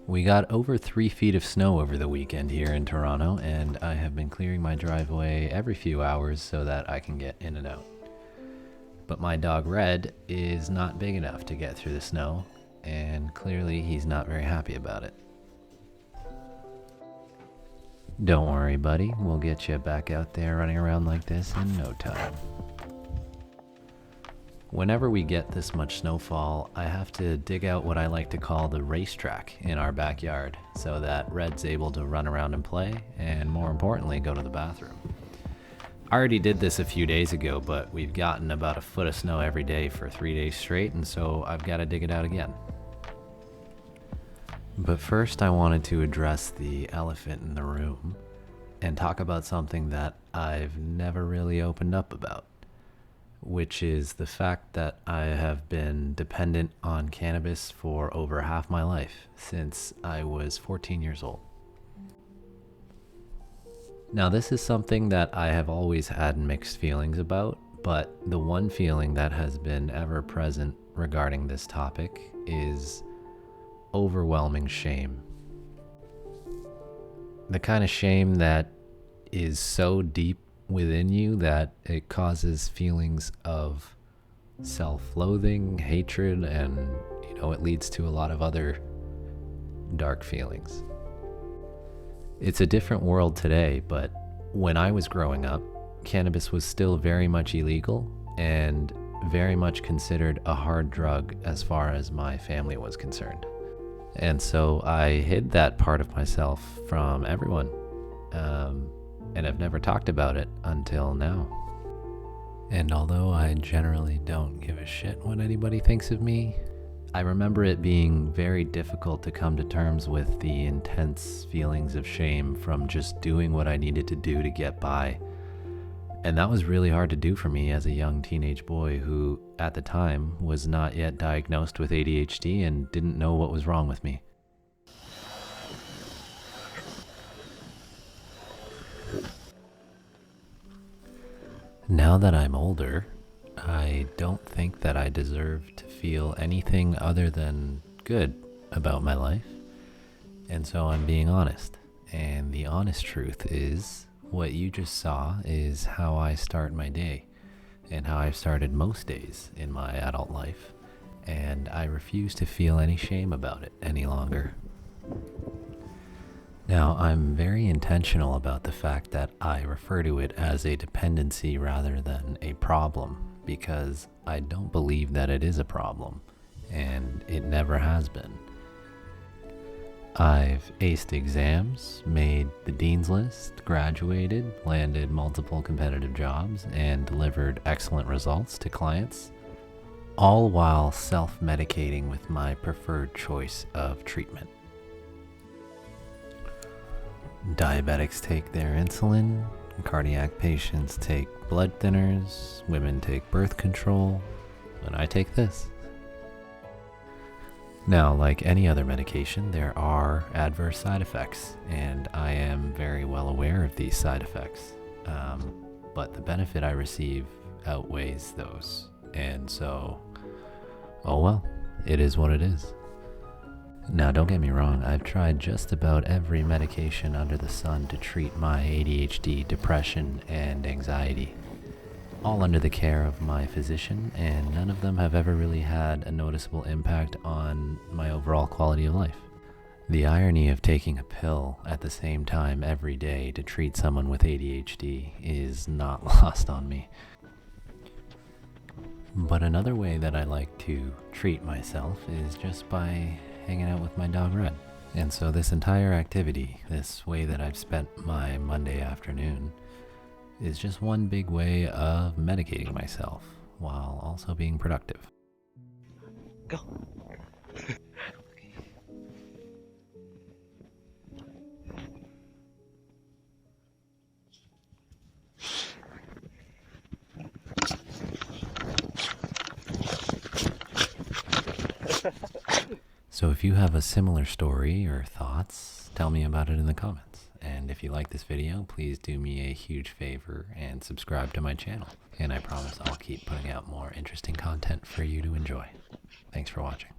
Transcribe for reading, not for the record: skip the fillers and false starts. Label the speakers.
Speaker 1: We got over 3 feet of snow over the weekend here in Toronto, and I have been clearing my driveway every few hours so that I can get in and out. But my dog Red is not big enough to get through the snow, and clearly he's not very happy about it. Don't worry, buddy, we'll get you back out there running around like this in no time. Whenever we get this much snowfall, I have to dig out what I like to call the racetrack in our backyard so that Red's able to run around and play, and more importantly, go to the bathroom. I already did this a few days ago, but we've gotten about a foot of snow every day for 3 days straight, and so I've got to dig it out again. But first, I wanted to address the elephant in the room and talk about something that I've never really opened up about, which is the fact that I have been dependent on cannabis for over half my life, since I was 14 years old. Now, this is something that I have always had mixed feelings about, but the one feeling that has been ever present regarding this topic is overwhelming shame. The kind of shame that is so deep within you that it causes feelings of self-loathing, hatred, and it leads to a lot of other dark feelings. It's a different world today, but when I was growing up, cannabis was still very much illegal and very much considered a hard drug as far as my family was concerned. And so I hid that part of myself from everyone. And I've never talked about it until now. And although I generally don't give a shit what anybody thinks of me, I remember it being very difficult to come to terms with the intense feelings of shame from just doing what I needed to do to get by. And that was really hard to do for me as a young teenage boy who, at the time, was not yet diagnosed with ADHD and didn't know what was wrong with me. Now that I'm older, I don't think that I deserve to feel anything other than good about my life. And so I'm being honest. And the honest truth is, what you just saw is how I start my day and how I've started most days in my adult life. And I refuse to feel any shame about it any longer. Now, I'm very intentional about the fact that I refer to it as a dependency rather than a problem, because I don't believe that it is a problem, and it never has been. I've aced exams, made the dean's list, graduated, landed multiple competitive jobs, and delivered excellent results to clients, all while self-medicating with my preferred choice of treatment. Diabetics take their insulin, cardiac patients take blood thinners, women take birth control, and I take this. Now, like any other medication, there are adverse side effects, and I am very well aware of these side effects. But the benefit I receive outweighs those, and so, oh well, it is what it is. Now, don't get me wrong, I've tried just about every medication under the sun to treat my ADHD, depression, and anxiety, all under the care of my physician, and none of them have ever really had a noticeable impact on my overall quality of life. The irony of taking a pill at the same time every day to treat someone with ADHD is not lost on me. But another way that I like to treat myself is just by hanging out with my dog Red. And so this entire activity, this way that I've spent my Monday afternoon, is just one big way of medicating myself while also being productive.
Speaker 2: Go.
Speaker 1: So if you have a similar story or thoughts, tell me about it in the comments. And if you like this video, please do me a huge favor and subscribe to my channel. And I promise I'll keep putting out more interesting content for you to enjoy. Thanks for watching.